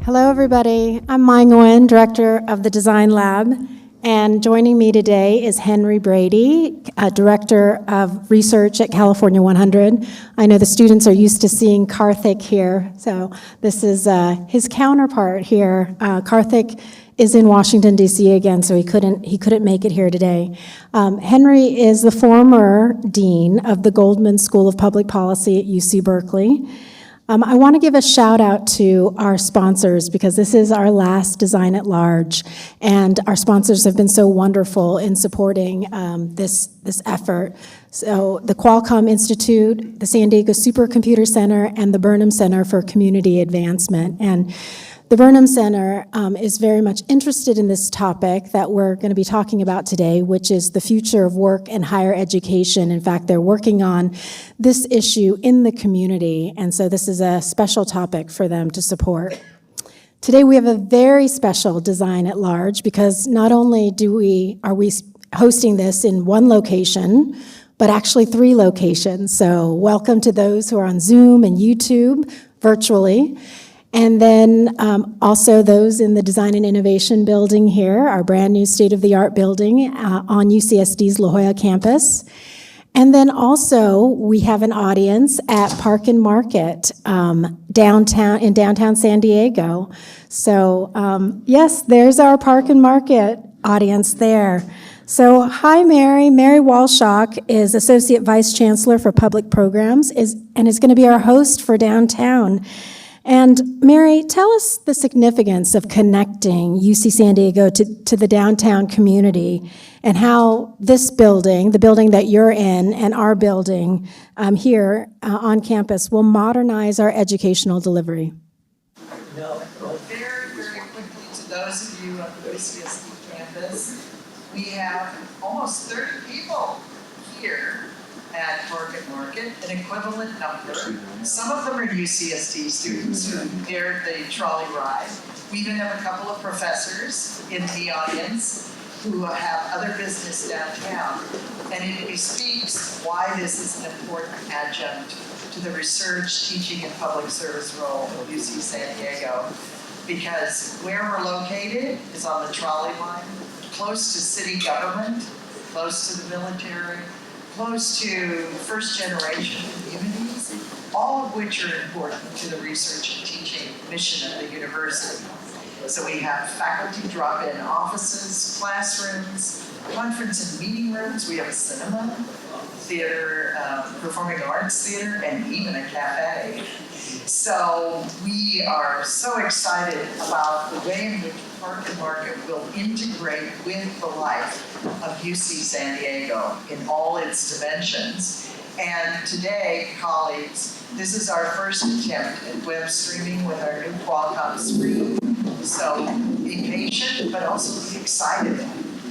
Hello, everybody. I'm Mai Nguyen, Director of the Design Lab, and joining me today is Henry Brady, Director of Research at California 100. I know the students are used to seeing Karthik here, so this is his counterpart here. Karthik is in Washington, D.C. again, so he couldn't make it here today. Henry is the former Dean of the Goldman School of Public Policy at UC Berkeley. I want to give a shout out to our sponsors because this is our last Design at Large, and our sponsors have been so wonderful in supporting this effort. So the Qualcomm Institute, the San Diego Supercomputer Center, and the Burnham Center for Community Advancement. And the Burnham Center is very much interested in this topic that we're going to be talking about today, which is the future of work and higher education. In fact, they're working on this issue in the community, and so this is a special topic for them to support. Today we have a very special Design at Large because not only are we hosting this in one location, but actually 3 locations. So welcome to those who are on Zoom and YouTube virtually. And then also those in the Design and Innovation building here, our brand new state-of-the-art building on UCSD's La Jolla campus. And then also we have an audience at Park and Market in downtown San Diego. So yes, there's our Park and Market audience there. So hi, Mary. Mary Walshock is Associate Vice Chancellor for Public Programs and is going to be our host for downtown. And Mary, tell us the significance of connecting UC San Diego to the downtown community and how this building, the building that you're in, and our building here on campus will modernize our educational delivery. Very, very quickly to those of you on the UCSD campus, we have almost 30 people here at Park and Market, an equivalent number. Some of them are UCSD students who dared the trolley ride. We even have a couple of professors in the audience who have other business downtown. And it bespeaks why this is an important adjunct to the research, teaching, and public service role of UC San Diego. Because where we're located is on the trolley line, close to city government, close to the military, close to first-generation communities, all of which are important to the research and teaching mission of the university. So we have faculty drop-in offices, classrooms, conference and meeting rooms. We have a cinema, theater, performing arts theater, and even a cafe. So we are so excited about the way in which Park and Market will integrate with the life of UC San Diego in all its dimensions. And today, colleagues, this is our first attempt at web streaming with our new Qualcomm screen. So be patient, but also be excited,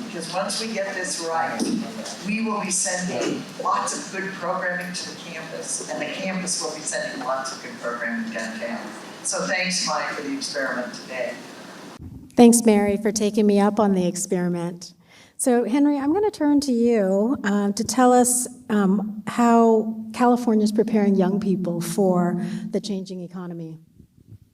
because once we get this right, we will be sending lots of good programming to the campus, and the campus will be sending lots of good programming downtown. So thanks, Mike, for the experiment today. Thanks, Mary, for taking me up on the experiment. So, Henry, I'm going to turn to you to tell us how California is preparing young people for the changing economy.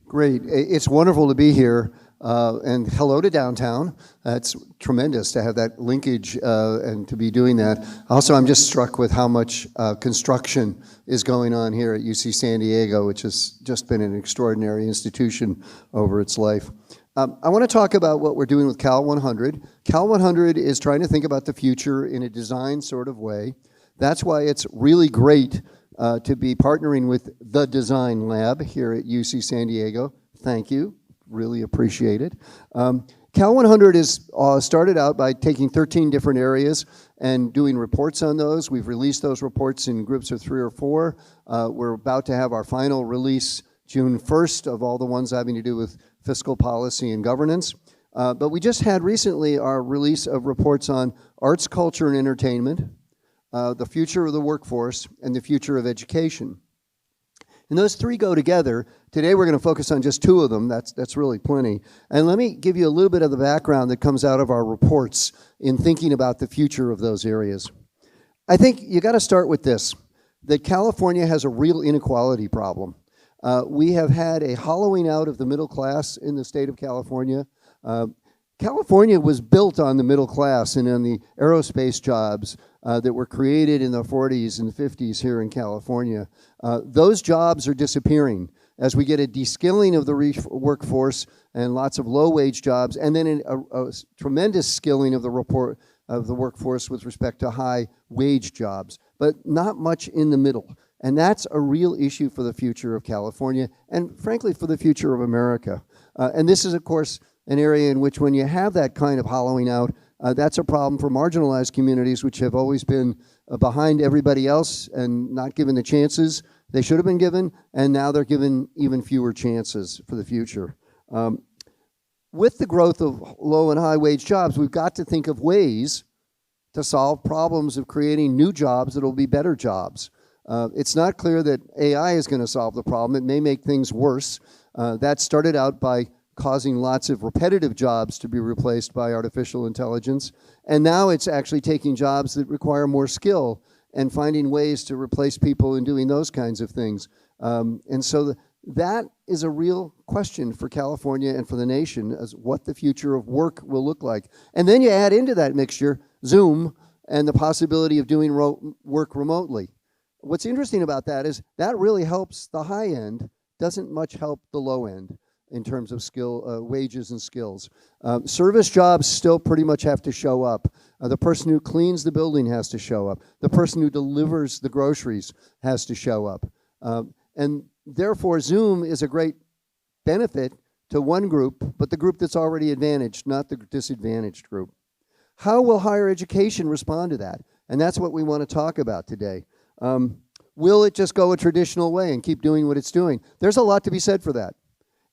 Great. It's wonderful to be here. And hello to downtown. It's tremendous to have that linkage and to be doing that. Also, I'm just struck with how much construction is going on here at UC San Diego, which has just been an extraordinary institution over its life. I want to talk about what we're doing with Cal 100. Cal 100 is trying to think about the future in a design sort of way. That's why it's really great to be partnering with the Design Lab here at UC San Diego. Thank you. Really appreciate it. Cal 100 is started out by taking 13 different areas and doing reports on those. We've released those reports in groups of 3 or 4. We're about to have our final release June 1st of all the ones having to do with fiscal policy and governance. But we just had recently our release of reports on arts, culture, and entertainment, the future of the workforce, and the future of education. And those 3 go together. Today we're going to focus on just 2 of them. That's really plenty. And let me give you a little bit of the background that comes out of our reports in thinking about the future of those areas. I think you got to start with this, that California has a real inequality problem. We have had a hollowing out of the middle class in the state of California. California was built on the middle class and on the aerospace jobs that were created in the 40s and 50s here in California. Those jobs are disappearing as we get a de-skilling of the workforce and lots of low-wage jobs, and then a tremendous skilling of the workforce with respect to high-wage jobs, but not much in the middle. And that's a real issue for the future of California and, frankly, for the future of America. And this is, of course, an area in which when you have that kind of hollowing out, that's a problem for marginalized communities, which have always been behind everybody else and not given the chances they should have been given, and now they're given even fewer chances for the future. With the growth of low and high wage jobs, we've got to think of ways to solve problems of creating new jobs that will be better jobs. It's not clear that AI is going to solve the problem. It may make things worse. That started out by causing lots of repetitive jobs to be replaced by artificial intelligence. And now it's actually taking jobs that require more skill and finding ways to replace people in doing those kinds of things. And so that is a real question for California and for the nation, as what the future of work will look like. And then you add into that mixture Zoom and the possibility of doing work remotely. What's interesting about that is that really helps the high end, doesn't much help the low end in terms of wages and skills. Service jobs still pretty much have to show up. The person who cleans the building has to show up. The person who delivers the groceries has to show up. And therefore, Zoom is a great benefit to one group, but the group that's already advantaged, not the disadvantaged group. How will higher education respond to that? And that's what we want to talk about today. Will it just go a traditional way and keep doing what it's doing? There's a lot to be said for that.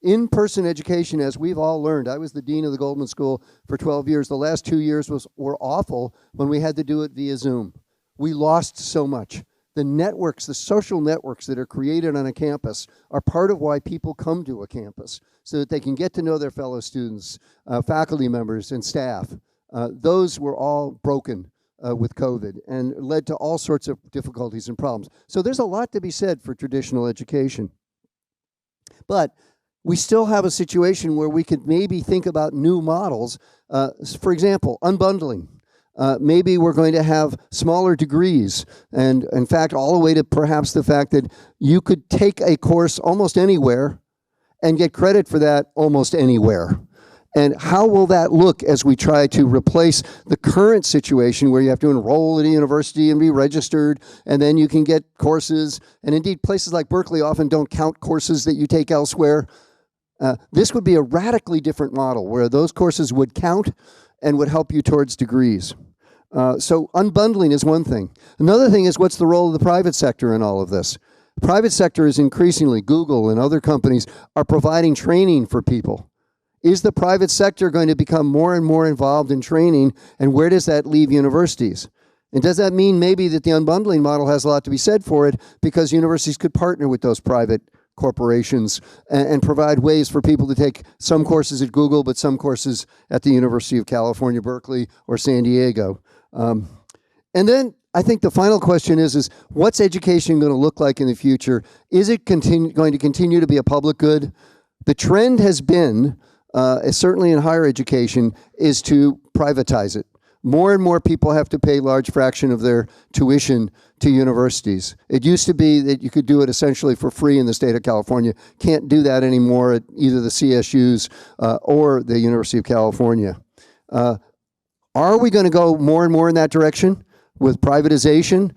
In-person education, as we've all learned, I was the dean of the Goldman School for 12 years. The last 2 years were awful when we had to do it via Zoom. We lost so much. The networks, the social networks that are created on a campus are part of why people come to a campus, so that they can get to know their fellow students, faculty members, and staff. Those were all broken with COVID and led to all sorts of difficulties and problems. So there's a lot to be said for traditional education. But we still have a situation where we could maybe think about new models. For example, unbundling. Maybe we're going to have smaller degrees, and in fact, all the way to perhaps the fact that you could take a course almost anywhere and get credit for that almost anywhere. And how will that look as we try to replace the current situation where you have to enroll at a university and be registered, and then you can get courses, and indeed places like Berkeley often don't count courses that you take elsewhere. This would be a radically different model where those courses would count and would help you towards degrees. So unbundling is one thing. Another thing is, what's the role of the private sector in all of this? The private sector is increasingly, Google and other companies are providing training for people. Is the private sector going to become more and more involved in training, and where does that leave universities? And does that mean maybe that the unbundling model has a lot to be said for it, because universities could partner with those private corporations and provide ways for people to take some courses at Google, but some courses at the University of California, Berkeley, or San Diego. And then I think the final question is what's education going to look like in the future? Is it going to continue to be a public good? The trend has been, certainly in higher education, is to privatize it. More and more people have to pay a large fraction of their tuition to universities. It used to be that you could do it essentially for free in the state of California. Can't do that anymore at either the CSUs or the University of California. Are we going to go more and more in that direction with privatization,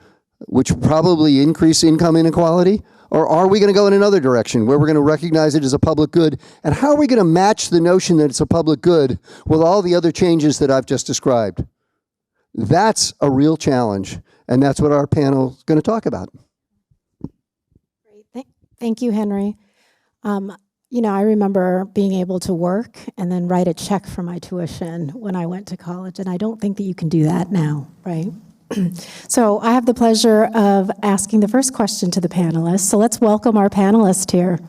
which will probably increase income inequality? Or are we going to go in another direction where we're going to recognize it as a public good? And how are we going to match the notion that it's a public good with all the other changes that I've just described? That's a real challenge, and that's what our panel is going to talk about. Great. Thank you, Henry. You know, I remember being able to work and then write a check for my tuition when I went to college, and I don't think that you can do that now, right? So I have the pleasure of asking the first question to the panelists. So let's welcome our panelists here.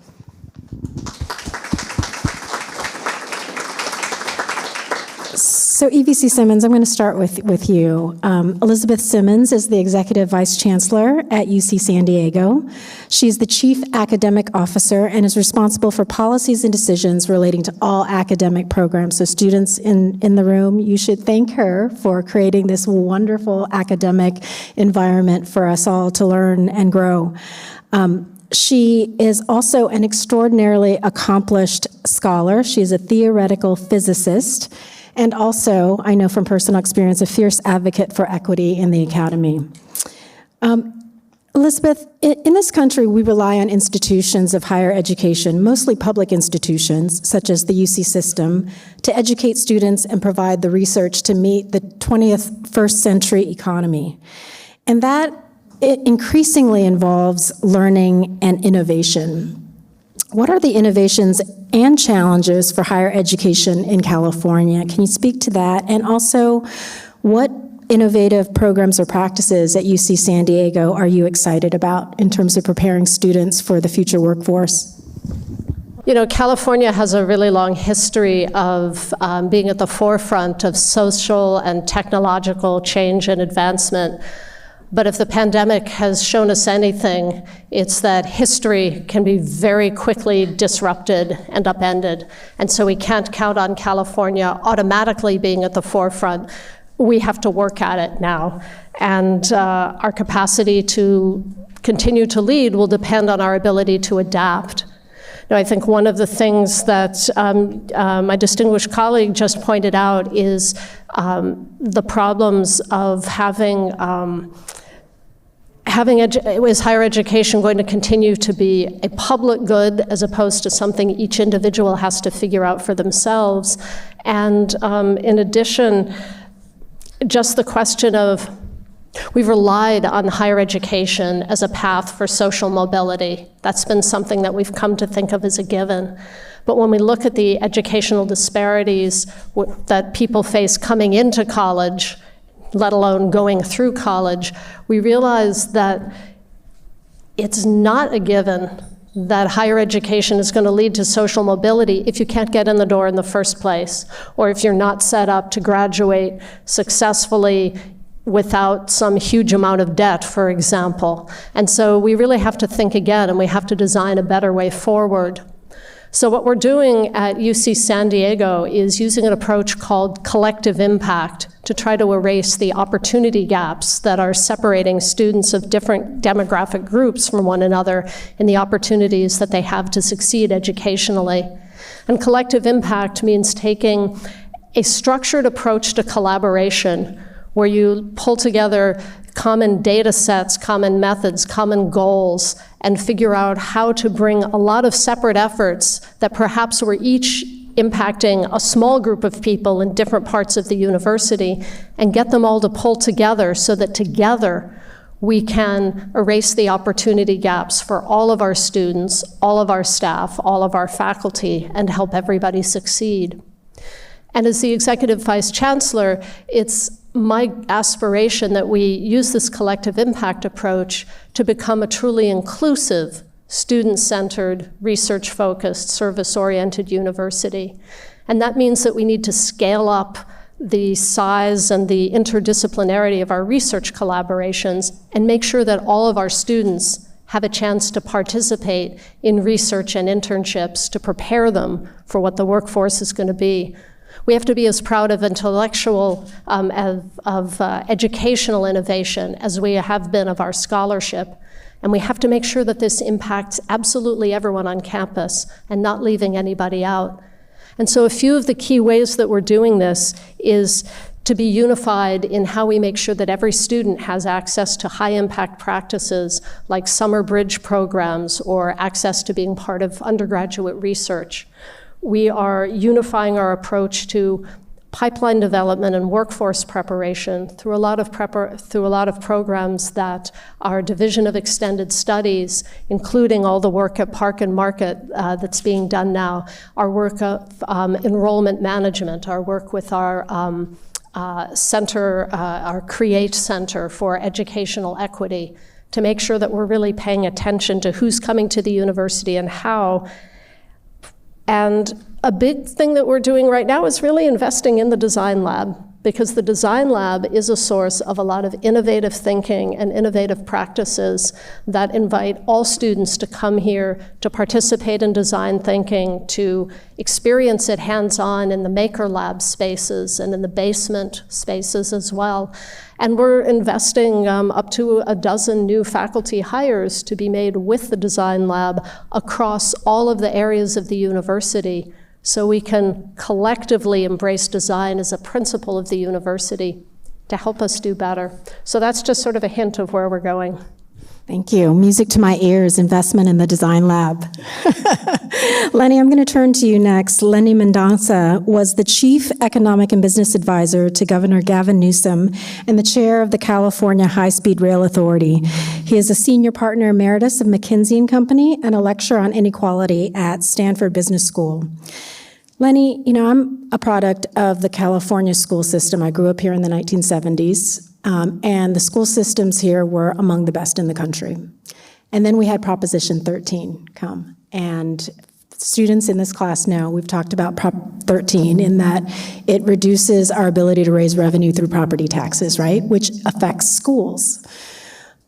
So EVC Simmons, I'm going to start with you. Elizabeth Simmons is the Executive Vice Chancellor at UC San Diego. She's the Chief Academic Officer and is responsible for policies and decisions relating to all academic programs. So students in the room, you should thank her for creating this wonderful academic environment for us all to learn and grow. She is also an extraordinarily accomplished scholar. She is a theoretical physicist, and also, I know from personal experience, a fierce advocate for equity in the academy. Elizabeth, in this country, we rely on institutions of higher education, mostly public institutions, such as the UC system, to educate students and provide the research to meet the 21st century economy. And that it increasingly involves learning and innovation. What are the innovations and challenges for higher education in California? Can you speak to that? And also, what innovative programs or practices at UC San Diego are you excited about in terms of preparing students for the future workforce? You know, California has a really long history of being at the forefront of social and technological change and advancement. But if the pandemic has shown us anything, it's that history can be very quickly disrupted and upended. And so we can't count on California automatically being at the forefront. We have to work at it now. And our capacity to continue to lead will depend on our ability to adapt. Now, I think one of the things that my distinguished colleague just pointed out is the problems of having is higher education going to continue to be a public good as opposed to something each individual has to figure out for themselves? And in addition, just the question of, we've relied on higher education as a path for social mobility. That's been something that we've come to think of as a given. But when we look at the educational disparities that people face coming into college, let alone going through college, we realize that it's not a given that higher education is going to lead to social mobility if you can't get in the door in the first place, or if you're not set up to graduate successfully without some huge amount of debt, for example. And so we really have to think again, and we have to design a better way forward. So what we're doing at UC San Diego is using an approach called collective impact to try to erase the opportunity gaps that are separating students of different demographic groups from one another in the opportunities that they have to succeed educationally. And collective impact means taking a structured approach to collaboration where you pull together common data sets, common methods, common goals, and figure out how to bring a lot of separate efforts that perhaps were each impacting a small group of people in different parts of the university and get them all to pull together so that together we can erase the opportunity gaps for all of our students, all of our staff, all of our faculty, and help everybody succeed. And as the Executive Vice Chancellor, it's my aspiration that we use this collective impact approach to become a truly inclusive, student-centered, research-focused, service-oriented university. And that means that we need to scale up the size and the interdisciplinarity of our research collaborations and make sure that all of our students have a chance to participate in research and internships to prepare them for what the workforce is going to be. We have to be as proud of intellectual, educational innovation as we have been of our scholarship. And we have to make sure that this impacts absolutely everyone on campus and not leaving anybody out. And so a few of the key ways that we're doing this is to be unified in how we make sure that every student has access to high-impact practices like summer bridge programs or access to being part of undergraduate research. We are unifying our approach to pipeline development and workforce preparation through a lot of programs that our Division of Extended Studies, including all the work at Park and Market that's being done now, our work of enrollment management, our work with our center, our CREATE Center for Educational Equity, to make sure that we're really paying attention to who's coming to the university and how, And a big thing that we're doing right now is really investing in the design lab, because the design lab is a source of a lot of innovative thinking and innovative practices that invite all students to come here to participate in design thinking, to experience it hands-on in the Maker Lab spaces and in the basement spaces as well. And we're investing up to a dozen new faculty hires to be made with the design lab across all of the areas of the university, so we can collectively embrace design as a principle of the university to help us do better. So that's just sort of a hint of where we're going. Thank you. Music to my ears, investment in the design lab. Lenny, I'm going to turn to you next. Lenny Mendonça was the Chief Economic and Business Advisor to Governor Gavin Newsom and the Chair of the California High-Speed Rail Authority. He is a Senior Partner Emeritus of McKinsey & Company and a lecturer on inequality at Stanford Business School. Lenny, you know, I'm a product of the California school system. I grew up here in the 1970s, and the school systems here were among the best in the country. And then we had Proposition 13 come, and students in this class know we've talked about Prop 13 in that it reduces our ability to raise revenue through property taxes, right, which affects schools.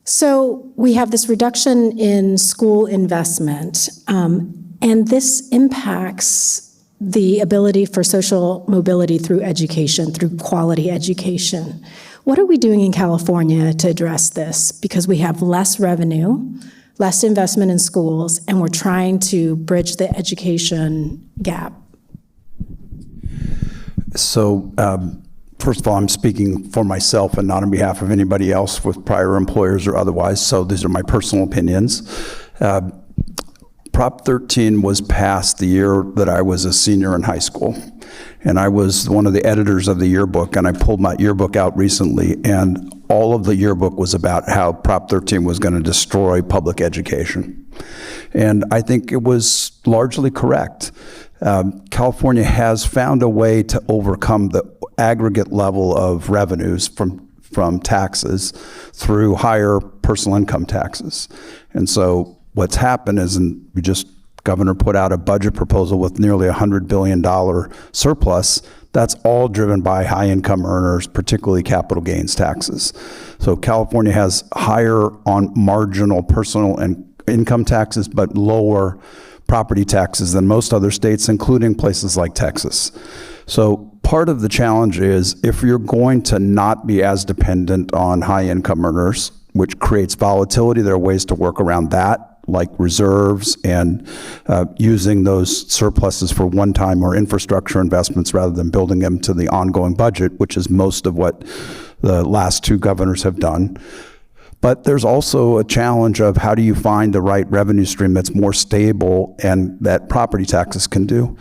So we have this reduction in school investment, and this impacts the ability for social mobility through education, through quality education. What are we doing in California to address this? Because we have less revenue, less investment in schools, and we're trying to bridge the education gap. So, first of all, I'm speaking for myself and not on behalf of anybody else with prior employers or otherwise, so these are my personal opinions. Prop 13 was passed the year that I was a senior in high school, and I was one of the editors of the yearbook, and I pulled my yearbook out recently, and all of the yearbook was about how Prop 13 was going to destroy public education. And I think it was largely correct. California has found a way to overcome the aggregate level of revenues from taxes through higher personal income taxes. And so what's happened is, Governor put out a budget proposal with nearly $100 billion surplus. That's all driven by high income earners, particularly capital gains taxes. So California has higher on marginal personal and income taxes, but lower property taxes than most other states, including places like Texas. So part of the challenge is, if you're going to not be as dependent on high income earners, which creates volatility, there are ways to work around that, like reserves and using those surpluses for one-time or infrastructure investments rather than building them to the ongoing budget, which is most of what the last two governors have done. But there's also a challenge of, how do you find the right revenue stream that's more stable and that property taxes can do?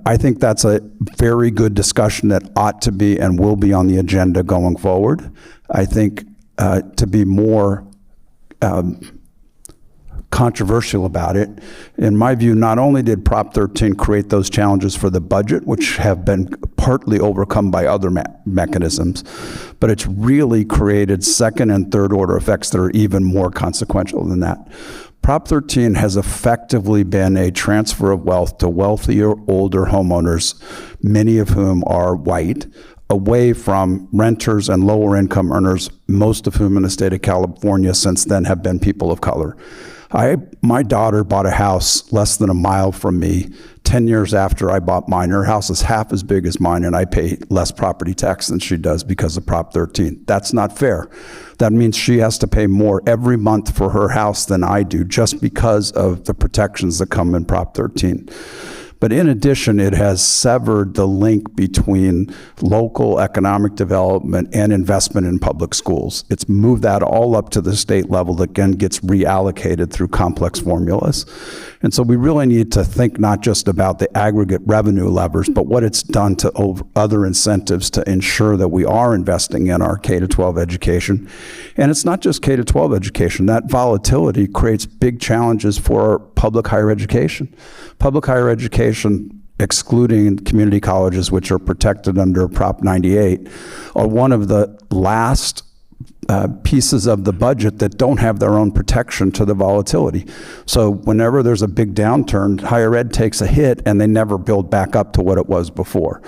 I think that's a very good discussion that ought to be and will be on the agenda going forward. I think to be more controversial about it, in my view, not only did Prop 13 create those challenges for the budget, which have been partly overcome by other mechanisms, but it's really created second and third order effects that are even more consequential than that. Prop 13 has effectively been a transfer of wealth to wealthier, older homeowners, many of whom are white, away from renters and lower income earners, most of whom in the state of California since then have been people of color. My daughter bought a house less than a mile from me 10 years after I bought mine. Her house is half as big as mine, and I pay less property tax than she does because of Prop 13. That's not fair. That means she has to pay more every month for her house than I do, just because of the protections that come in Prop 13. But in addition, it has severed the link between local economic development and investment in public schools. It's moved that all up to the state level that again gets reallocated through complex formulas. And so we really need to think not just about the aggregate revenue levers, but what it's done to other incentives to ensure that we are investing in our K-12 education. And it's not just K-12 education. That volatility creates big challenges for public higher education. Public higher education, excluding community colleges, which are protected under Prop 98, are one of the last pieces of the budget that don't have their own protection to the volatility. So whenever there's a big downturn, higher ed takes a hit and they never build back up to what it was before.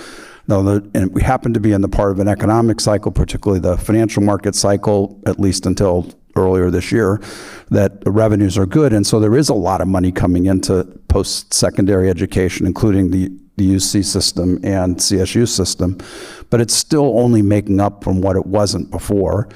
Now, and we happen to be in the part of an economic cycle, particularly the financial market cycle, at least until earlier this year, that the revenues are good. And so there is a lot of money coming into post-secondary education, including the UC system and CSU system, but it's still only making up from what it wasn't before.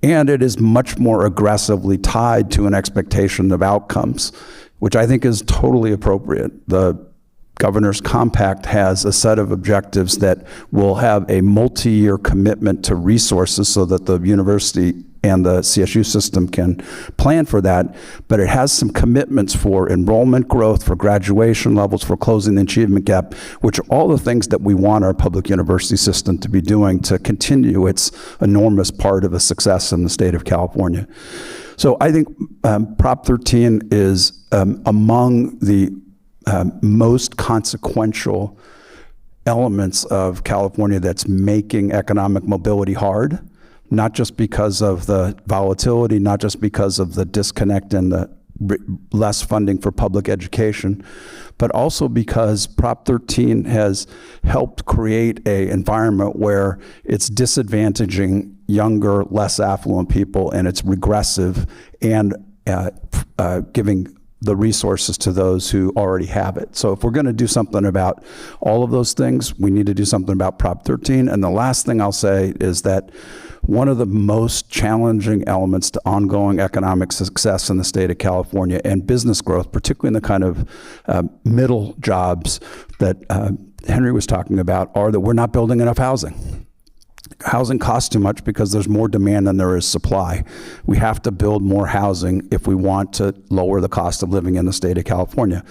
And it is much more aggressively tied to an expectation of outcomes, which I think is totally appropriate. The Governor's Compact has a set of objectives that will have a multi-year commitment to resources so that the university and the CSU system can plan for that, but it has some commitments for enrollment growth, for graduation levels, for closing the achievement gap, which are all the things that we want our public university system to be doing to continue its enormous part of a success in the state of California. So I think Prop 13 is among the most consequential elements of California that's making economic mobility hard, not just because of the volatility, not just because of the disconnect and the less funding for public education, but also because Prop 13 has helped create an environment where it's disadvantaging younger, less affluent people, and it's regressive and giving the resources to those who already have it. So if we're going to do something about all of those things, we need to do something about Prop 13. And the last thing I'll say is that one of the most challenging elements to ongoing economic success in the state of California and business growth, particularly in the kind of middle jobs that Henry was talking about, are that we're not building enough housing. Housing costs too much because there's more demand than there is supply. We have to build more housing if we want to lower the cost of living in the state of California.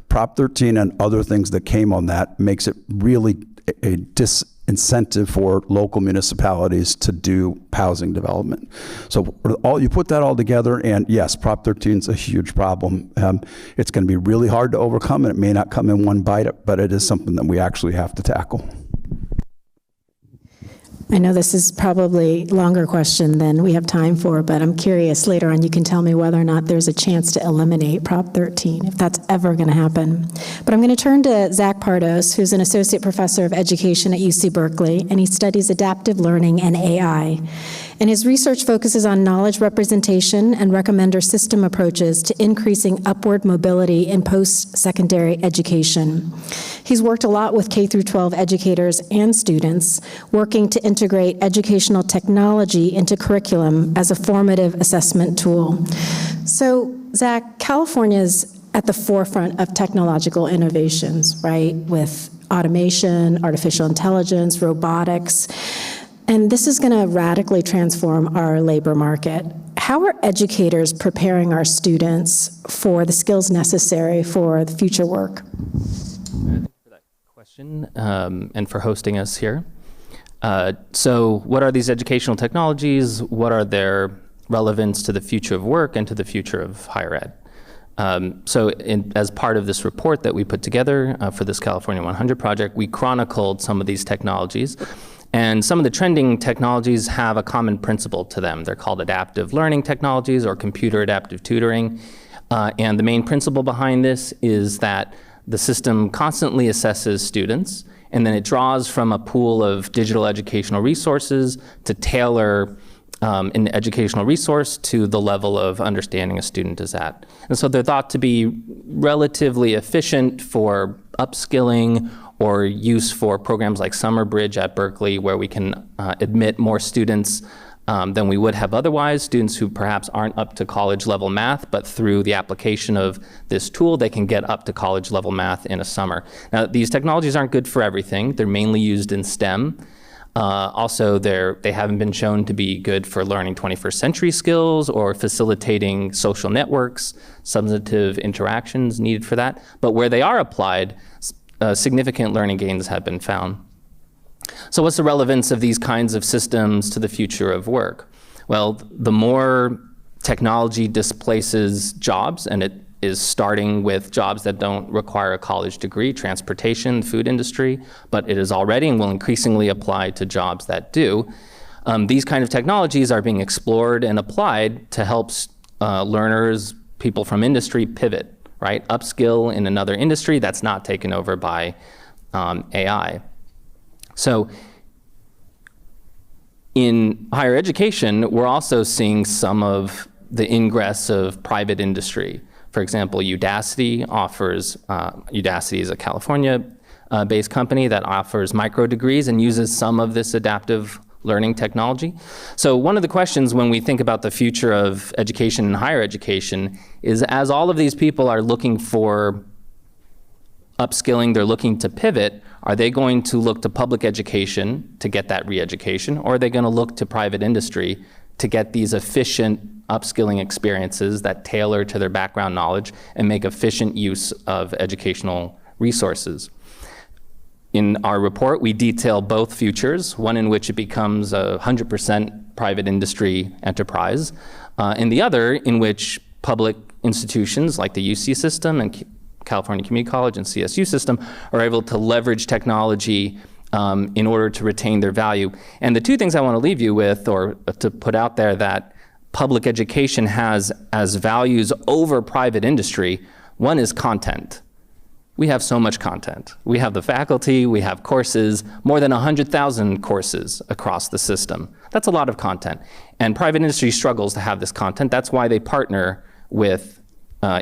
Prop 13 and other things that came on that makes it really a disincentive for local municipalities to do housing development. So you put that all together, and yes, Prop 13 is a huge problem. It's going to be really hard to overcome, and it may not come in one bite, but it is something that we actually have to tackle. I know this is probably a longer question than we have time for, but I'm curious, later on you can tell me whether or not there's a chance to eliminate Prop 13, if that's ever going to happen. But I'm going to turn to Zach Pardos, who's an associate professor of education at UC Berkeley, and he studies adaptive learning and AI. And his research focuses on knowledge representation and recommender system approaches to increasing upward mobility in post-secondary education. He's worked a lot with K-12 educators and students, working to integrate educational technology into curriculum as a formative assessment tool. So, Zach, California's at the forefront of technological innovations, right? With automation, artificial intelligence, robotics. And this is going to radically transform our labor market. How are educators preparing our students for the skills necessary for the future work? Thank you for that question and for hosting us here. So what are these educational technologies? What are their relevance to the future of work and to the future of higher ed? As part of this report that we put together for this California 100 project, we chronicled some of these technologies. And some of the trending technologies have a common principle to them. They're called adaptive learning technologies or computer adaptive tutoring. And the main principle behind this is that the system constantly assesses students, and then it draws from a pool of digital educational resources to tailor an educational resource to the level of understanding a student is at. And so they're thought to be relatively efficient for upskilling or use for programs like Summer Bridge at Berkeley, where we can admit more students than we would have otherwise, students who perhaps aren't up to college level math, but through the application of this tool, they can get up to college level math in a summer. Now, these technologies aren't good for everything. They're mainly used in STEM. Also, they haven't been shown to be good for learning 21st century skills or facilitating social networks, substantive interactions needed for that. But where they are applied, significant learning gains have been found. So what's the relevance of these kinds of systems to the future of work? Well, the more technology displaces jobs, and it is starting with jobs that don't require a college degree, transportation, food industry, but it is already and will increasingly apply to jobs that do. These kind of technologies are being explored and applied to help learners, people from industry pivot, right? Upskill in another industry that's not taken over by AI. So in higher education, we're also seeing some of the ingress of private industry. For example, Udacity is a California-based company that offers micro degrees and uses some of this adaptive learning technology. So one of the questions when we think about the future of education and higher education is, as all of these people are looking for upskilling, they're looking to pivot, are they going to look to public education to get that re-education, or are they going to look to private industry to get these efficient upskilling experiences that tailor to their background knowledge and make efficient use of educational resources? In our report, we detail both futures, one in which it becomes a 100% private industry enterprise, and the other in which public institutions like the UC system and California Community College and CSU system are able to leverage technology in order to retain their value. And the two things I want to leave you with, or to put out there, that public education has as values over private industry, one is content. We have so much content. We have the faculty, we have courses, more than 100,000 courses across the system. That's a lot of content. And private industry struggles to have this content. That's why they partner with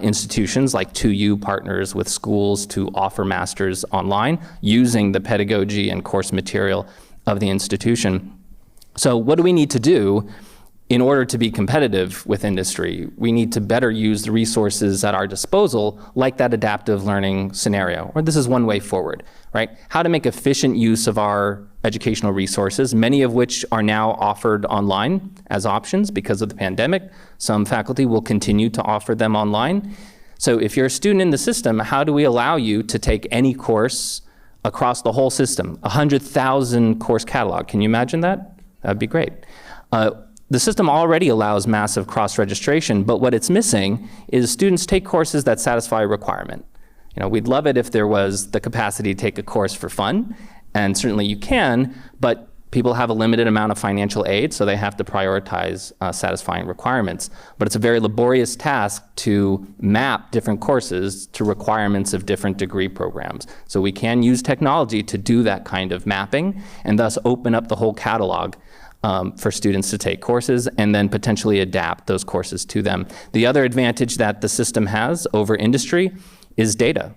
institutions like 2U partners with schools to offer masters online using the pedagogy and course material of the institution. So what do we need to do in order to be competitive with industry? We need to better use the resources at our disposal, like that adaptive learning scenario, or this is one way forward, right? How to make efficient use of our educational resources, many of which are now offered online as options because of the pandemic. Some faculty will continue to offer them online. So if you're a student in the system, how do we allow you to take any course across the whole system? 100,000 course catalog, can you imagine that? That'd be great. The system already allows massive cross-registration, but what it's missing is students take courses that satisfy a requirement. You know, we'd love it if there was the capacity to take a course for fun, and certainly you can, but people have a limited amount of financial aid, so they have to prioritize satisfying requirements. But it's a very laborious task to map different courses to requirements of different degree programs. So we can use technology to do that kind of mapping, and thus open up the whole catalog for students to take courses and then potentially adapt those courses to them. The other advantage that the system has over industry is data.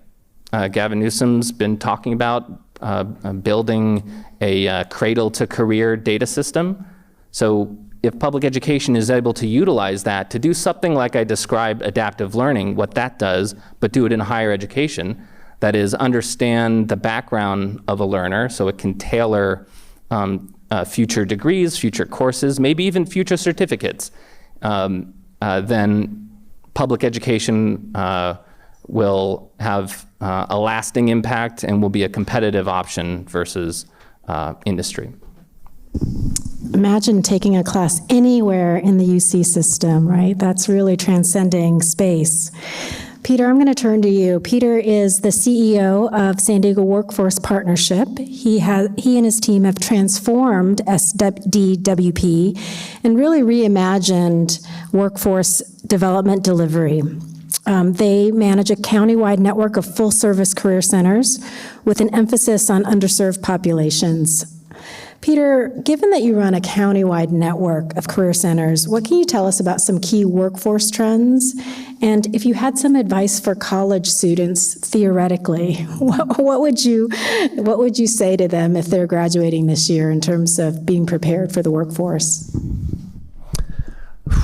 Gavin Newsom's been talking about building a cradle-to-career data system. So if public education is able to utilize that to do something like I described adaptive learning, what that does, but do it in higher education, that is understand the background of a learner so it can tailor future degrees, future courses, maybe even future certificates, then public education will have a lasting impact and will be a competitive option versus industry. Imagine taking a class anywhere in the UC system, right? That's really transcending space. Peter, I'm going to turn to you. Peter is the CEO of San Diego Workforce Partnership. He and his team have transformed SDWP and really reimagined workforce development delivery. They manage a countywide network of full-service career centers with an emphasis on underserved populations. Peter, given that you run a countywide network of career centers, what can you tell us about some key workforce trends? And if you had some advice for college students, theoretically, what would you say to them if they're graduating this year in terms of being prepared for the workforce?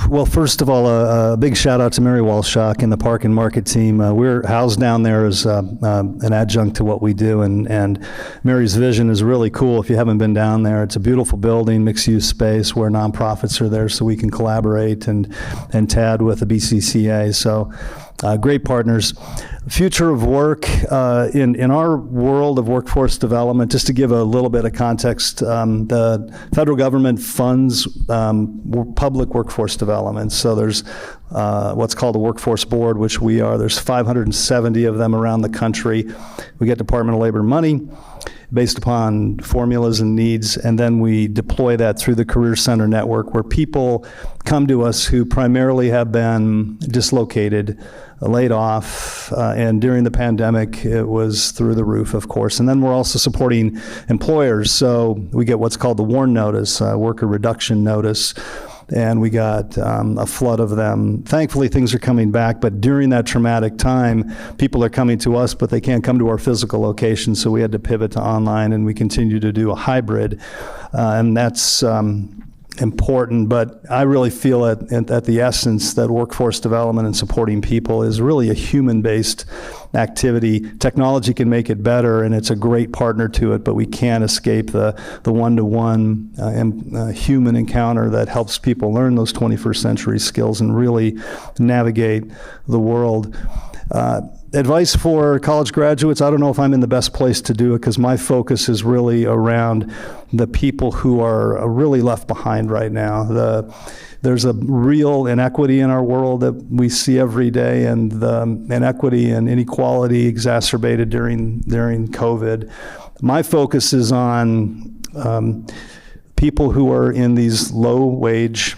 Well, first of all, a big shout out to Mary Walshock and the Park and Market team. We're housed down there as an adjunct to what we do, and Mary's vision is really cool. If you haven't been down there, it's a beautiful building, mixed-use space where nonprofits are there so we can collaborate and TAD with the BCCA. So great partners. Future of work in our world of workforce development, just to give a little bit of context, the federal government funds public workforce development. So there's what's called a workforce board, which we are. There's 570 of them around the country. We get Department of Labor money based upon formulas and needs, and then we deploy that through the Career Center network, where people come to us who primarily have been dislocated, laid off, and during the pandemic, it was through the roof, of course. And then we're also supporting employers, so we get what's called the WARN notice, worker reduction notice, and we got a flood of them. Thankfully, things are coming back, but during that traumatic time, people are coming to us, but they can't come to our physical location, so we had to pivot to online, and we continue to do a hybrid, and that's important, but I really feel at the essence that workforce development and supporting people is really a human-based activity. Technology can make it better, and it's a great partner to it, but we can't escape the one-to-one human encounter that helps people learn those 21st century skills and really navigate the world. Advice for college graduates, I don't know if I'm in the best place to do it, because my focus is really around the people who are really left behind right now. There's a real inequity in our world that we see every day, and the inequity and inequality exacerbated during COVID. My focus is on people who are in these low-wage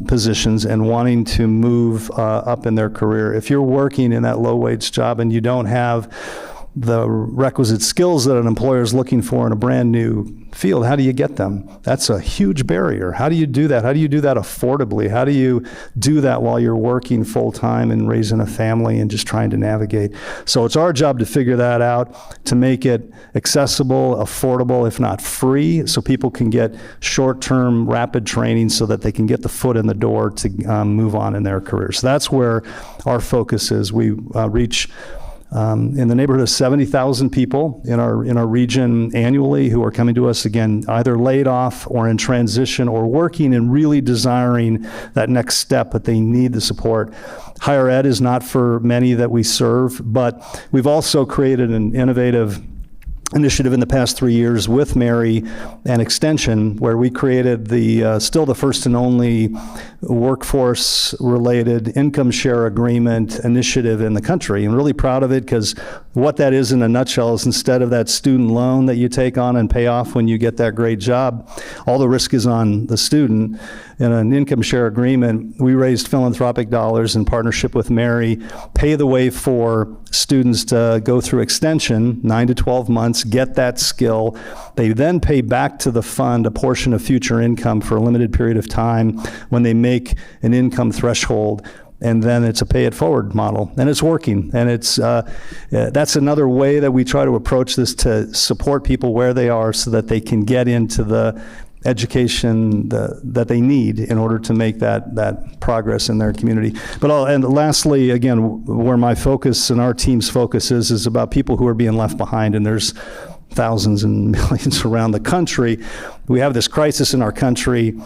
positions and wanting to move up in their career. If you're working in that low-wage job and you don't have the requisite skills that an employer is looking for in a brand new field, how do you get them? That's a huge barrier. How do you do that? How do you do that affordably? How do you do that while you're working full-time and raising a family and just trying to navigate? So it's our job to figure that out, to make it accessible, affordable, if not free, so people can get short-term rapid training so that they can get the foot in the door to move on in their career. So that's where our focus is. We reach in the neighborhood of 70,000 people in our region annually who are coming to us, again, either laid off or in transition or working and really desiring that next step, but they need the support. Higher ed is not for many that we serve, but we've also created an innovative initiative in the past 3 years with Mary and Extension, where we created still the first and only workforce-related income share agreement initiative in the country. I'm really proud of it, because what that is in a nutshell is, instead of that student loan that you take on and pay off when you get that great job, all the risk is on the student. In an income share agreement, we raised philanthropic dollars in partnership with Mary, pay the way for students to go through Extension, 9 to 12 months, get that skill. They then pay back to the fund a portion of future income for a limited period of time when they make an income threshold, and then it's a pay-it-forward model, and it's working. And that's another way that we try to approach this, to support people where they are so that they can get into the education that they need in order to make that progress in their community. And lastly, again, where my focus and our team's focus is about people who are being left behind, and there's thousands and millions around the country. We have this crisis in our country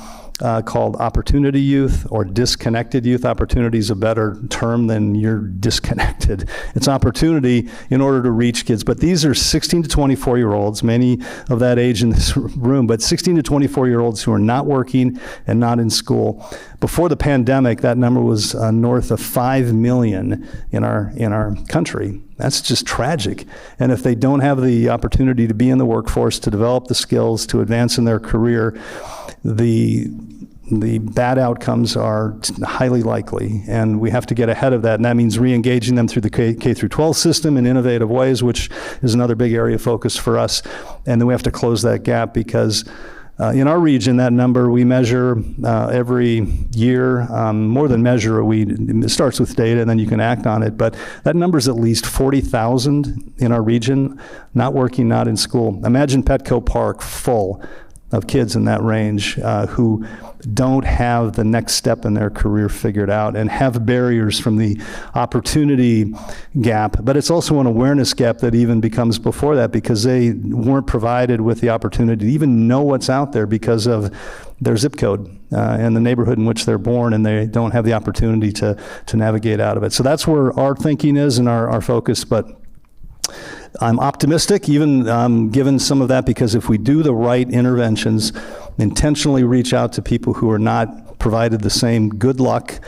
called opportunity youth, or disconnected youth. Opportunity is a better term than you're disconnected. It's opportunity in order to reach kids. But these are 16 to 24-year-olds, many of that age in this room, but 16 to 24-year-olds who are not working and not in school. Before the pandemic, that number was north of 5 million in our country. That's just tragic. And if they don't have the opportunity to be in the workforce, to develop the skills, to advance in their career, the bad outcomes are highly likely, and we have to get ahead of that, and that means re-engaging them through the K through 12 system in innovative ways, which is another big area of focus for us. And then we have to close that gap, because in our region, that number we measure every year, more than measure, it starts with data and then you can act on it, but that number is at least 40,000 in our region, not working, not in school. Imagine Petco Park full of kids in that range who don't have the next step in their career figured out and have barriers from the opportunity gap. But it's also an awareness gap that even becomes before that, because they weren't provided with the opportunity to even know what's out there because of their zip code and the neighborhood in which they're born, and they don't have the opportunity to navigate out of it. So that's where our thinking is and our focus. But I'm optimistic, even given some of that, because if we do the right interventions, intentionally reach out to people who are not provided the same good luck,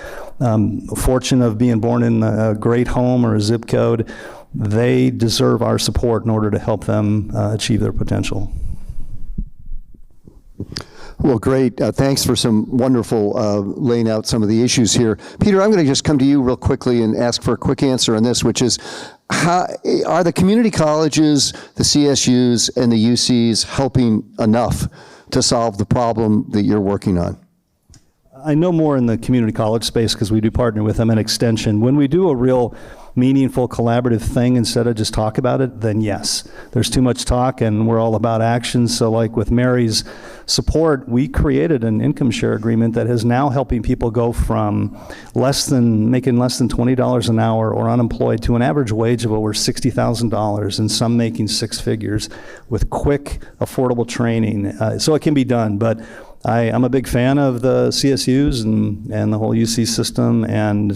fortune of being born in a great home or a zip code, they deserve our support in order to help them achieve their potential. Well, great. Thanks for some wonderful laying out some of the issues here. Peter, I'm going to just come to you real quickly and ask for a quick answer on this, which is, how, are the community colleges, the CSUs, and the UCs helping enough to solve the problem that you're working on? I know more in the community college space because we do partner with them in extension. When we do a real meaningful collaborative thing instead of just talk about it, then yes. There's too much talk and we're all about action. So like with Mary's support, we created an income share agreement that is now helping people go from making less than $20 an hour or unemployed to an average wage of over $60,000, and some making six figures with quick, affordable training. So it can be done, but I'm a big fan of the CSUs and the whole UC system, and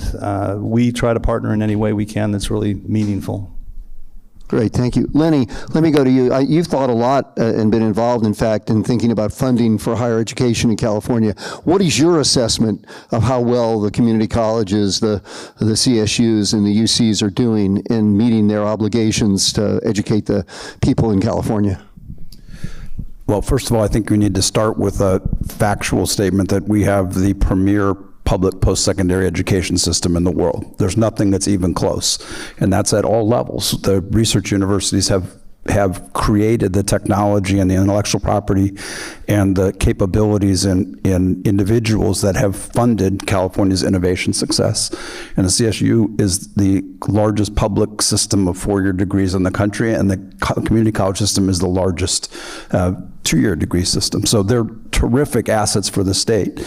we try to partner in any way we can that's really meaningful. Great, thank you. Lenny, let me go to you. You've thought a lot and been involved, in fact, in thinking about funding for higher education in California. What is your assessment of how well the community colleges, the CSUs, and the UCs are doing in meeting their obligations to educate the people in California? Well, first of all, I think we need to start with a factual statement that we have the premier public post-secondary education system in the world. There's nothing that's even close, and that's at all levels. The research universities have created the technology and the intellectual property and the capabilities in individuals that have funded California's innovation success. And the CSU is the largest public system of four-year degrees in the country, and the community college system is the largest two-year degree system. So they're terrific assets for the state.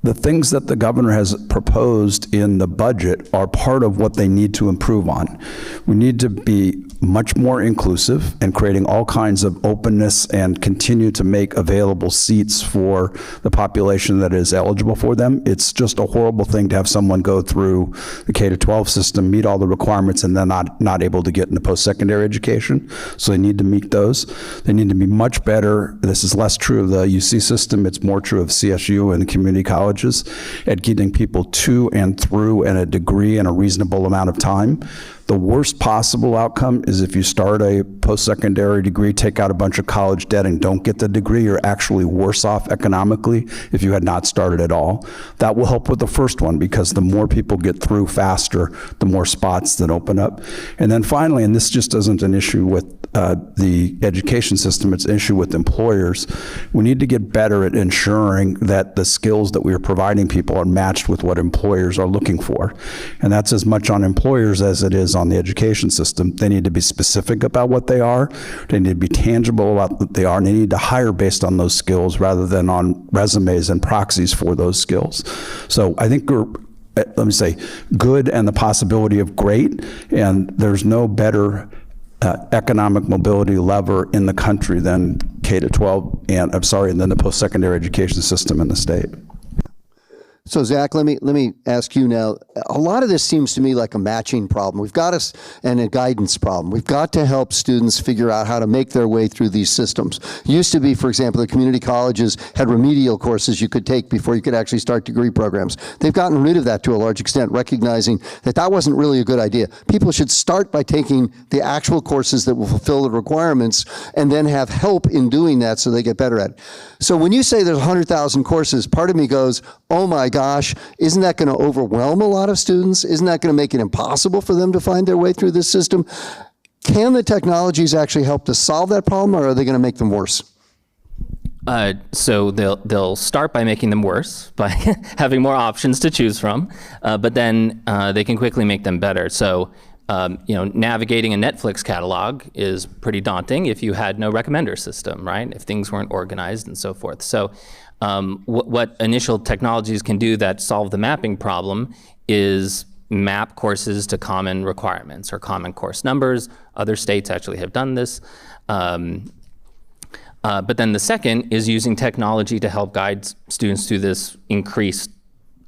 The things that the governor has proposed in the budget are part of what they need to improve on. We need to be much more inclusive and creating all kinds of openness and continue to make available seats for the population that is eligible for them. It's just a horrible thing to have someone go through the K-12 system, meet all the requirements, and then not able to get into post-secondary education. So they need to meet those. They need to be much better. This is less true of the UC system. It's more true of CSU and the community colleges at getting people to and through and a degree in a reasonable amount of time. The worst possible outcome is if you start a post-secondary degree, take out a bunch of college debt, and don't get the degree, you're actually worse off economically if you had not started at all. That will help with the first one, because the more people get through faster, the more spots that open up. And then finally, and this just isn't an issue with the education system, it's an issue with employers. We need to get better at ensuring that the skills that we are providing people are matched with what employers are looking for. And that's as much on employers as it is on the education system. They need to be specific about what they are. They need to be tangible about what they are, and they need to hire based on those skills rather than on resumes and proxies for those skills. So I think we're, let me say, good and the possibility of great, and there's no better economic mobility lever in the country than K-12 and, than the post-secondary education system in the state. So Zach, let me ask you now, a lot of this seems to me like a matching problem. We've got and a guidance problem. We've got to help students figure out how to make their way through these systems. It used to be, for example, the community colleges had remedial courses you could take before you could actually start degree programs. They've gotten rid of that to a large extent, recognizing that that wasn't really a good idea. People should start by taking the actual courses that will fulfill the requirements and then have help in doing that so they get better at it. So when you say there's 100,000 courses, part of me goes, oh my gosh, isn't that going to overwhelm a lot of students? Isn't that going to make it impossible for them to find their way through this system? Can the technologies actually help to solve that problem, or are they going to make them worse? So they'll start by making them worse, by having more options to choose from, but then they can quickly make them better. So navigating a Netflix catalog is pretty daunting if you had no recommender system, right? If things weren't organized and so forth. So what initial technologies can do that solve the mapping problem is map courses to common requirements or common course numbers. Other states actually have done this. But then the second is using technology to help guide students through this increased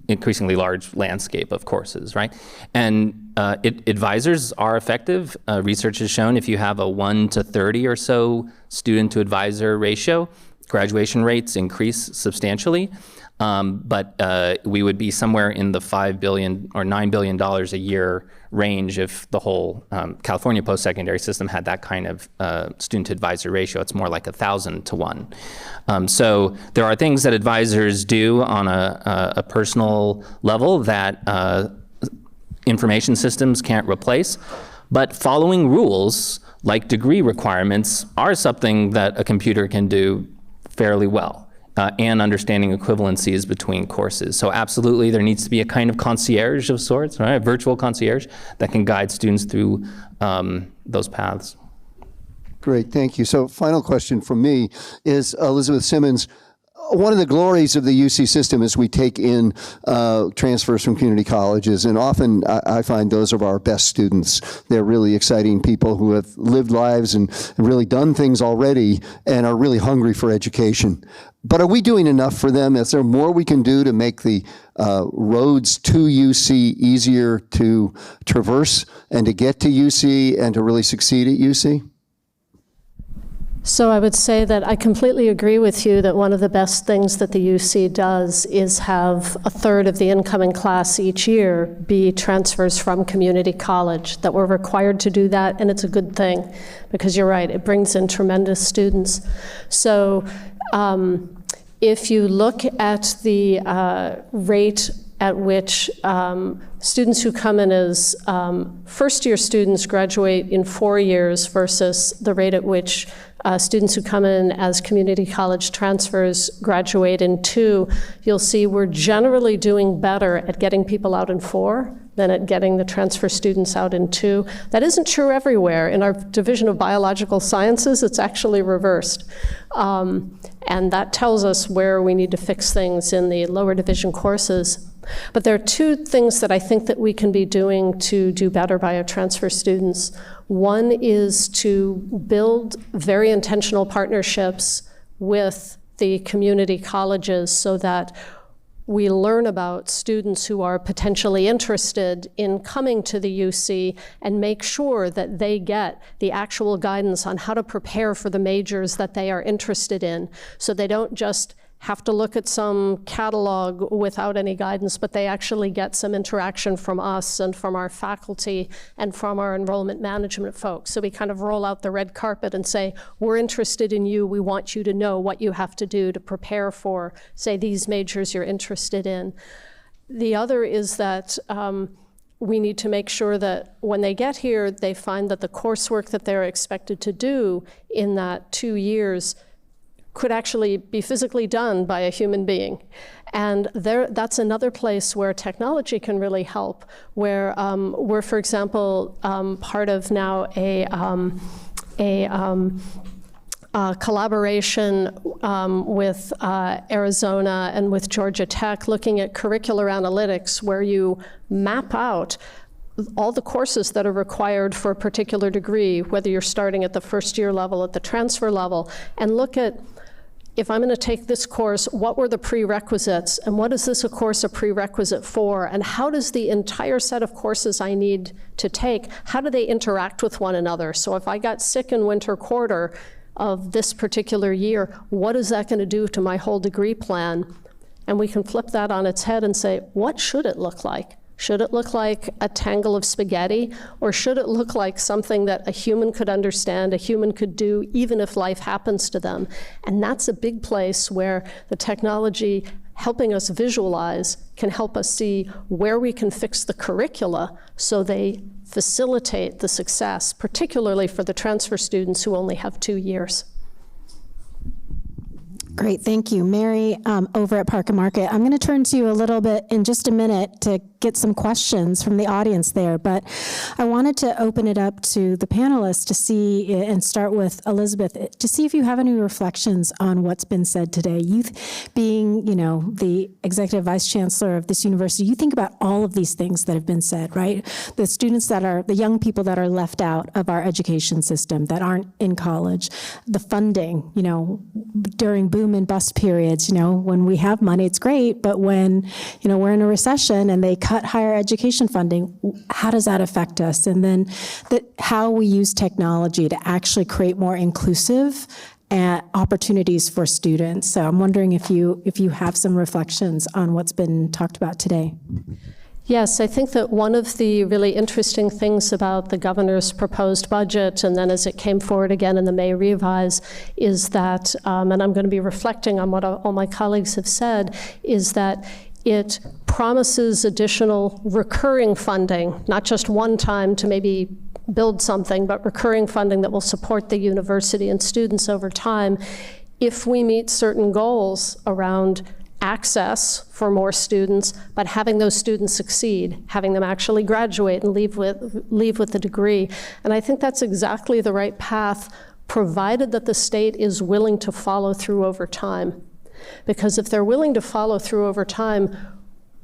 increasingly large landscape of courses, right? And advisors are effective. Research has shown if you have a 1 to 30 or so student to advisor ratio, graduation rates increase substantially. But we would be somewhere in the $5 billion or $9 billion a year range if the whole California post-secondary system had that kind of student-to-advisor ratio. It's more like 1,000 to 1. So there are things that advisors do on a personal level that information systems can't replace. But following rules, like degree requirements, are something that a computer can do fairly well. And understanding equivalencies between courses. So absolutely, there needs to be a kind of concierge of sorts, right? A virtual concierge that can guide students through those paths. Great, thank you. So final question from me is, Elizabeth Simmons, one of the glories of the UC system is we take in transfers from community colleges, and often I find those are our best students. They're really exciting people who have lived lives and really done things already and are really hungry for education. But are we doing enough for them? Is there more we can do to make the roads to UC easier to traverse and to get to UC and to really succeed at UC? So I would say that I completely agree with you that one of the best things that the UC does is have a third of the incoming class each year be transfers from community college, that we're required to do that, and it's a good thing, because you're right, it brings in tremendous students. So if you look at the rate at which students who come in as first-year students graduate in 4 years versus the rate at which students who come in as community college transfers graduate in 2, you'll see we're generally doing better at getting people out in 4 than at getting the transfer students out in 2. That isn't true everywhere. In our Division of Biological Sciences, it's actually reversed. And that tells us where we need to fix things in the lower division courses. But there are 2 things that I think that we can be doing to do better by our transfer students. One is to build very intentional partnerships with the community colleges so that we learn about students who are potentially interested in coming to the UC and make sure that they get the actual guidance on how to prepare for the majors that they are interested in, so they don't just have to look at some catalog without any guidance, but they actually get some interaction from us and from our faculty and from our enrollment management folks. So we kind of roll out the red carpet and say, we're interested in you. We want you to know what you have to do to prepare for, say, these majors you're interested in. The other is that we need to make sure that when they get here, they find that the coursework that they're expected to do in that 2 years could actually be physically done by a human being. And that's another place where technology can really help, where we're, for example, part of now a collaboration with Arizona and with Georgia Tech, looking at curricular analytics, where you map out all the courses that are required for a particular degree, whether you're starting at the first-year level, at the transfer level, and look at, if I'm going to take this course, what were the prerequisites, and what is this course a prerequisite for, and how does the entire set of courses I need to take, how do they interact with one another? So if I got sick in winter quarter of this particular year, what is that going to do to my whole degree plan? And we can flip that on its head and say, what should it look like? Should it look like a tangle of spaghetti, or should it look like something that a human could understand, a human could do, even if life happens to them? And that's a big place where the technology helping us visualize can help us see where we can fix the curricula so they facilitate the success, particularly for the transfer students who only have 2 years. Great, thank you. Mary, over at Park and Market, I'm going to turn to you a little bit in just a minute to get some questions from the audience there, but I wanted to open it up to the panelists to see, and start with Elizabeth, to see if you have any reflections on what's been said today. You being, the executive vice chancellor of this university, you think about all of these things that have been said, right? The students the young people that are left out of our education system, that aren't in college, the funding, during boom boom and bust periods. When we have money, it's great, but when, we're in a recession and they cut higher education funding, how does that affect us? And then how we use technology to actually create more inclusive opportunities for students. So I'm wondering if you have some reflections on what's been talked about today. Yes, I think that one of the really interesting things about the governor's proposed budget, and then as it came forward again in the May revise, is that, and I'm going to be reflecting on what all my colleagues have said, is that it promises additional recurring funding, not just one time to maybe build something, but recurring funding that will support the university and students over time if we meet certain goals around access for more students, but having those students succeed, having them actually graduate and leave with a degree. And I think that's exactly the right path, provided that the state is willing to follow through over time. Because if they're willing to follow through over time,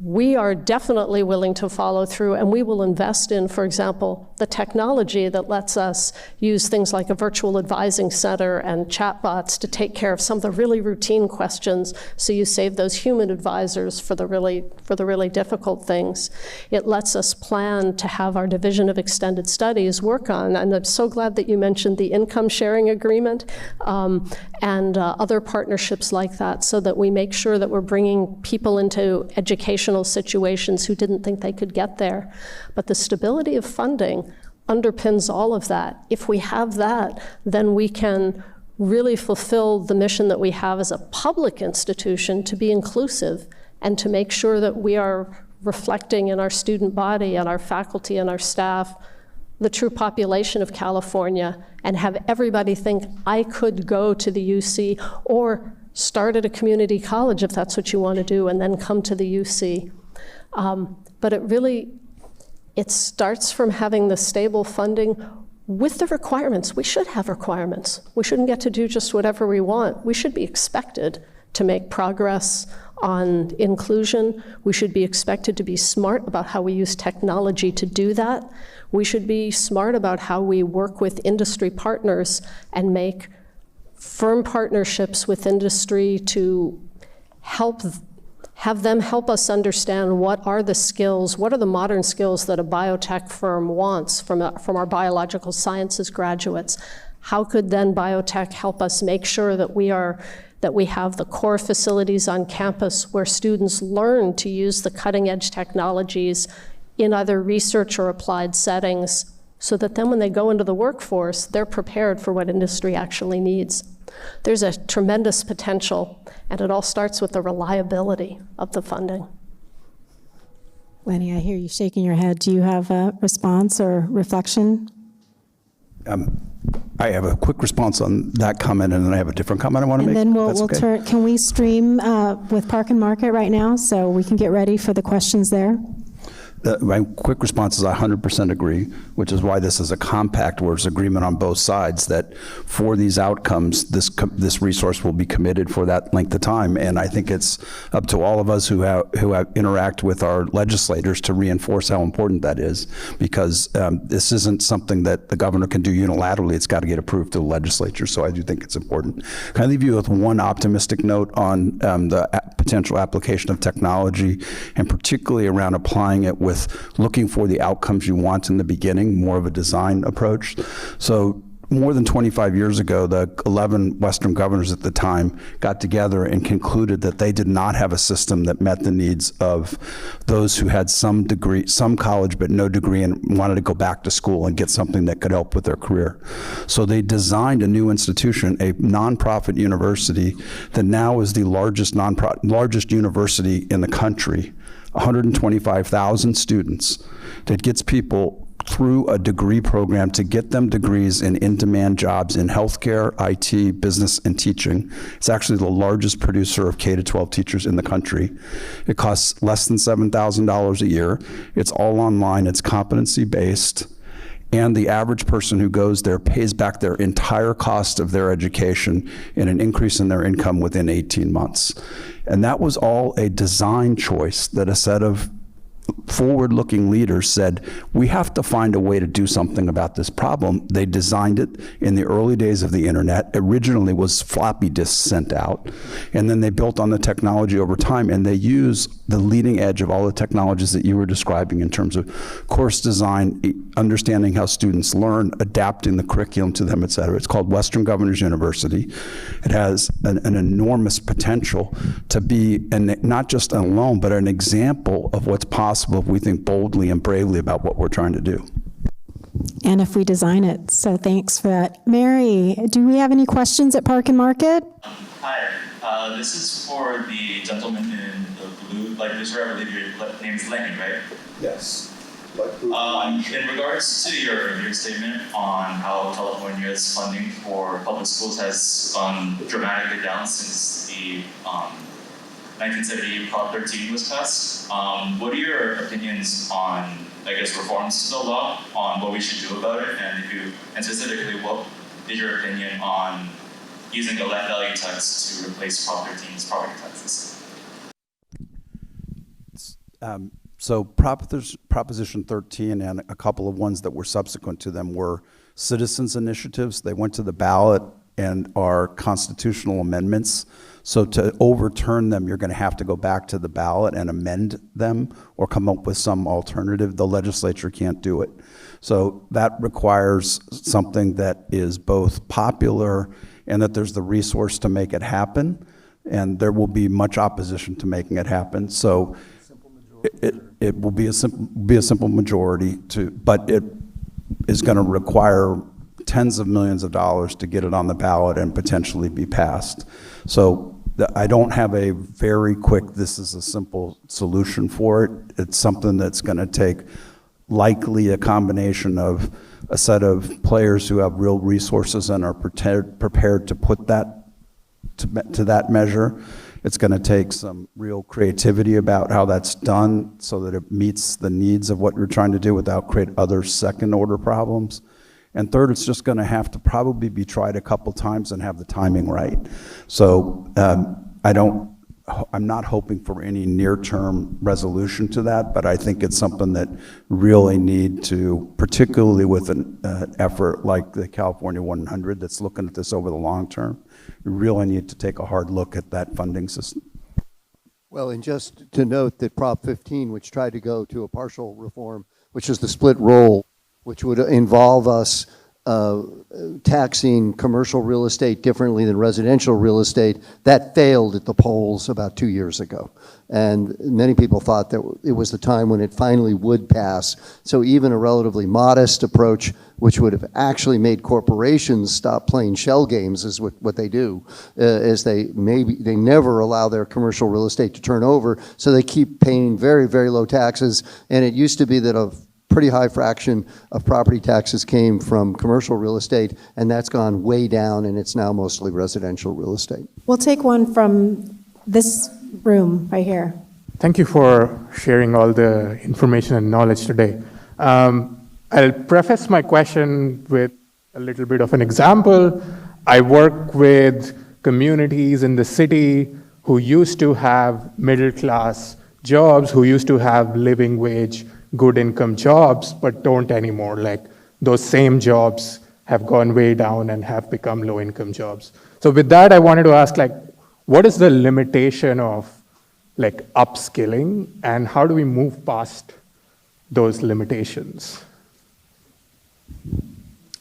we are definitely willing to follow through, and we will invest in, for example, the technology that lets us use things like a virtual advising center and chatbots to take care of some of the really routine questions, so you save those human advisors for the really difficult things. It lets us plan to have our Division of Extended Studies work on, and I'm so glad that you mentioned the income sharing agreement and other partnerships like that, so that we make sure that we're bringing people into educational situations who didn't think they could get there. But the stability of funding underpins all of that. If we have that, then we can really fulfill the mission that we have as a public institution to be inclusive and to make sure that we are reflecting in our student body and our faculty and our staff the true population of California, and have everybody think, I could go to the UC or start at a community college if that's what you want to do, and then come to the UC. But it starts from having the stable funding with the requirements. We should have requirements. We shouldn't get to do just whatever we want. We should be expected to make progress on inclusion. We should be expected to be smart about how we use technology to do that. We should be smart about how we work with industry partners and make firm partnerships with industry to have them help us understand what are the skills, what are the modern skills that a biotech firm wants from our biological sciences graduates. How could then biotech help us make sure that we have the core facilities on campus where students learn to use the cutting edge technologies in either research or applied settings, so that then when they go into the workforce, they're prepared for what industry actually needs. There's a tremendous potential, and it all starts with the reliability of the funding. Lenny, I hear you shaking your head. Do you have a response or reflection? I have a quick response on that comment, and then I have a different comment I want to make. And then we'll turn, can we stream with Park and Market right now so we can get ready for the questions there? My quick response is I 100% agree, which is why this is a compact where there's agreement on both sides that for these outcomes, this resource will be committed for that length of time. And I think it's up to all of us who interact with our legislators to reinforce how important that is, because this isn't something that the governor can do unilaterally. It's got to get approved to the legislature. So I do think it's important. Can I leave you with one optimistic note on the potential application of technology, and particularly around applying it with looking for the outcomes you want in the beginning, more of a design approach. So more than 25 years ago, the 11 Western governors at the time got together and concluded that they did not have a system that met the needs of those who had some degree, some college, but no degree, and wanted to go back to school and get something that could help with their career. So they designed a new institution, a nonprofit university that now is the largest university in the country, 125,000 students, that gets people through a degree program to get them degrees in in-demand jobs in healthcare, IT, business, and teaching. It's actually the largest producer of K-12 teachers in the country. It costs less than $7,000 a year. It's all online, it's competency-based, and the average person who goes there pays back their entire cost of their education in an increase in their income within 18 months. And that was all a design choice that a set of forward-looking leaders said, we have to find a way to do something about this problem. They designed it in the early days of the internet. Originally was floppy disks sent out, and then they built on the technology over time, and they use the leading edge of all the technologies that you were describing in terms of course design, understanding how students learn, adapting the curriculum to them, et cetera. It's called Western Governors University. It has an enormous potential to be not just a loan, but an example of what's possible if we think boldly and bravely about what we're trying to do. And if we design it. So thanks for that. Mary, do we have any questions at Park and Market? Hi, this is for the gentleman in the blue light blue shirt. I believe your name is Lenny, right? Yes. In regards to your earlier statement on how California's funding for public schools has gone dramatically down since the 1978 Prop 13 was passed, what are your opinions on, I guess, reforms to the law, on what we should do about it, and specifically, what is your opinion on using a land value tax to replace Prop 13's property taxes? So Proposition 13 and a couple of ones that were subsequent to them were citizens' initiatives. They went to the ballot and are constitutional amendments. So to overturn them, you're going to have to go back to the ballot and amend them or come up with some alternative. The legislature can't do it. So that requires something that is both popular and that there's the resource to make it happen. And there will be much opposition to making it happen. So it will be a simple majority, but it is going to require tens of millions of dollars to get it on the ballot and potentially be passed. So I don't have a very quick, this is a simple solution for it. It's something that's going to take likely a combination of a set of players who have real resources and are prepared to put that to that measure. It's going to take some real creativity about how that's done so that it meets the needs of what you're trying to do without create other second-order problems. And third, it's just going to have to probably be tried a couple times and have the timing right. So I'm not hoping for any near-term resolution to that, but I think it's something that really need to, particularly with an effort like the California 100 that's looking at this over the long term, you really need to take a hard look at that funding system. Well, and just to note that Prop 15, which tried to go to a partial reform, which is the split roll, which would involve us taxing commercial real estate differently than residential real estate, that failed at the polls about 2 years ago. And many people thought that it was the time when it finally would pass. So even a relatively modest approach, which would have actually made corporations stop playing shell games, is what they do, is they never allow their commercial real estate to turn over, so they keep paying very, very low taxes. And it used to be that a pretty high fraction of property taxes came from commercial real estate, and that's gone way down, and it's now mostly residential real estate. We'll take one from this room right here. Thank you for sharing all the information and knowledge today. I'll preface my question with a little bit of an example. I work with communities in the city who used to have middle-class jobs, who used to have living wage, good income jobs, but don't anymore. Like those same jobs have gone way down and have become low income jobs. So with that, I wanted to ask, like, what is the limitation of like upskilling, and how do we move past those limitations?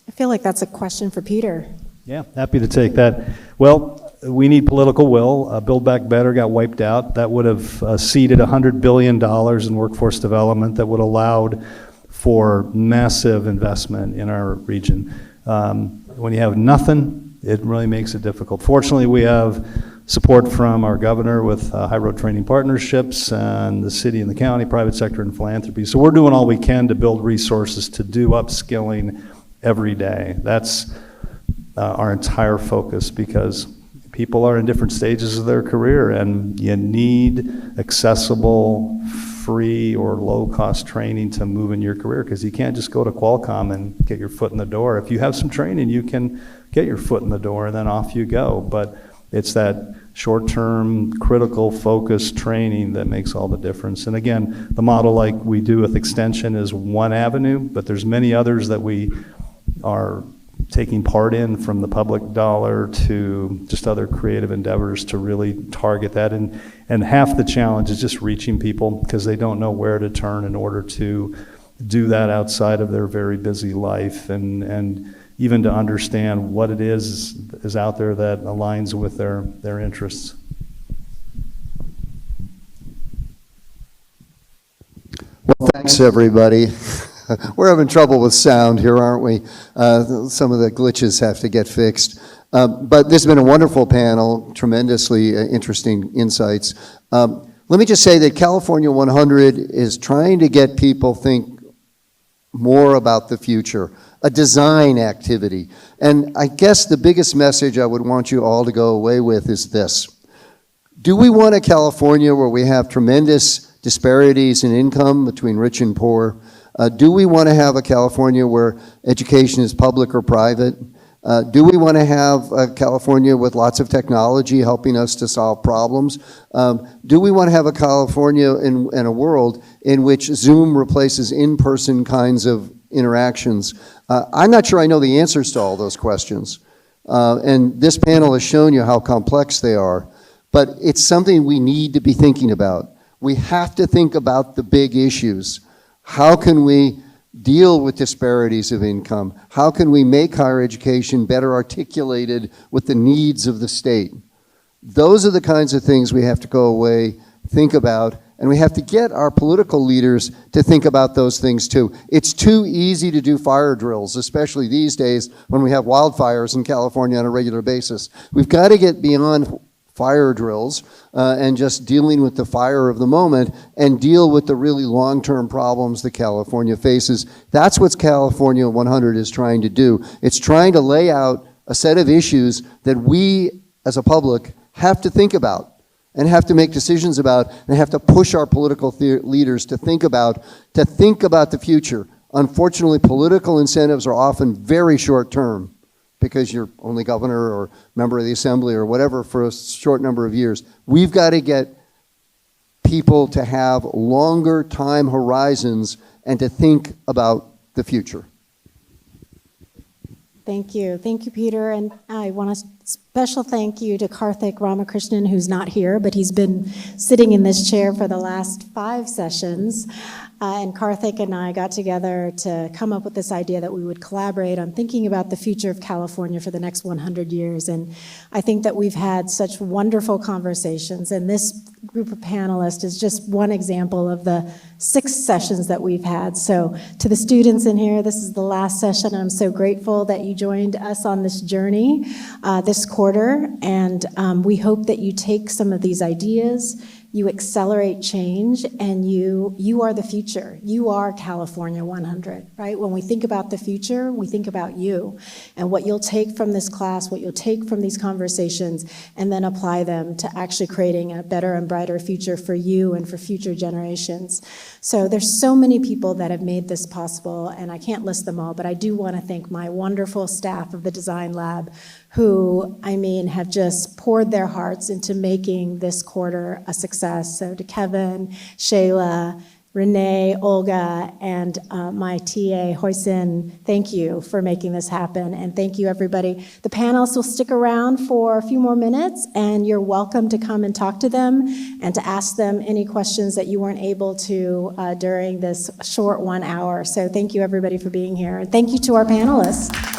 I feel like that's a question for Peter. Yeah, happy to take that. Well, we need political will. Build Back Better got wiped out. That would have seeded $100 billion in workforce development that would have allowed for massive investment in our region. When you have nothing, it really makes it difficult. Fortunately, we have support from our governor with high road training partnerships and the city and the county, private sector, and philanthropy. So we're doing all we can to build resources to do upskilling every day. That's our entire focus, because people are in different stages of their career, and you need accessible, free, or low-cost training to move in your career, because you can't just go to Qualcomm and get your foot in the door. If you have some training, you can get your foot in the door, and then off you go. But it's that short-term, critical, focused training that makes all the difference. And again, the model like we do with Extension is one avenue, but there's many others that we are taking part in, from the public dollar to just other creative endeavors to really target that. And half the challenge is just reaching people because they don't know where to turn in order to do that outside of their very busy life, and even to understand what it is out there that aligns with their interests. Well, thanks, everybody. We're having trouble with sound here, aren't we? Some of the glitches have to get fixed. But this has been a wonderful panel, tremendously interesting insights. Let me just say that California 100 is trying to get people think more about the future, a design activity. And I guess the biggest message I would want you all to go away with is this. Do we want a California where we have tremendous disparities in income between rich and poor? Do we want to have a California where education is public or private? Do we want to have a California with lots of technology helping us to solve problems? Do we want to have a California in a world in which Zoom replaces in-person kinds of interactions? I'm not sure I know the answers to all those questions. And this panel has shown you how complex they are. But it's something we need to be thinking about. We have to think about the big issues. How can we deal with disparities of income? How can we make higher education better articulated with the needs of the state? Those are the kinds of things we have to go away, think about, and we have to get our political leaders to think about those things too. It's too easy to do fire drills, especially these days when we have wildfires in California on a regular basis. We've got to get beyond fire drills and just dealing with the fire of the moment and deal with the really long-term problems that California faces. That's what California 100 is trying to do. It's trying to lay out a set of issues that we as a public have to think about and have to make decisions about and have to push our political leaders to think about the future. Unfortunately, political incentives are often very short-term, because you're only governor or member of the assembly or whatever for a short number of years. We've got to get people to have longer time horizons and to think about the future. Thank you. Thank you, Peter. And I want a special thank you to Karthik Ramakrishnan, who's not here, but he's been sitting in this chair for the last 5 sessions. And Karthik and I got together to come up with this idea that we would collaborate on thinking about the future of California for the next 100 years. And I think that we've had such wonderful conversations. And this group of panelists is just one example of the 6 sessions that we've had. So to the students in here, this is the last session. I'm so grateful that you joined us on this journey this quarter. And we hope that you take some of these ideas, you accelerate change, and you are the future. You are California 100, right? When we think about the future, we think about you and what you'll take from this class, what you'll take from these conversations, and then apply them to actually creating a better and brighter future for you and for future generations. So there's so many people that have made this possible, and I can't list them all, but I do want to thank my wonderful staff of the Design Lab, who, I mean, have just poured their hearts into making this quarter a success. So to Kevin, Shayla, Renee, Olga, and my TA, Hoisin, thank you for making this happen, and thank you, everybody. The panelists will stick around for a few more minutes, and you're welcome to come and talk to them and to ask them any questions that you weren't able to during this short 1 hour. So thank you, everybody, for being here, and thank you to our panelists.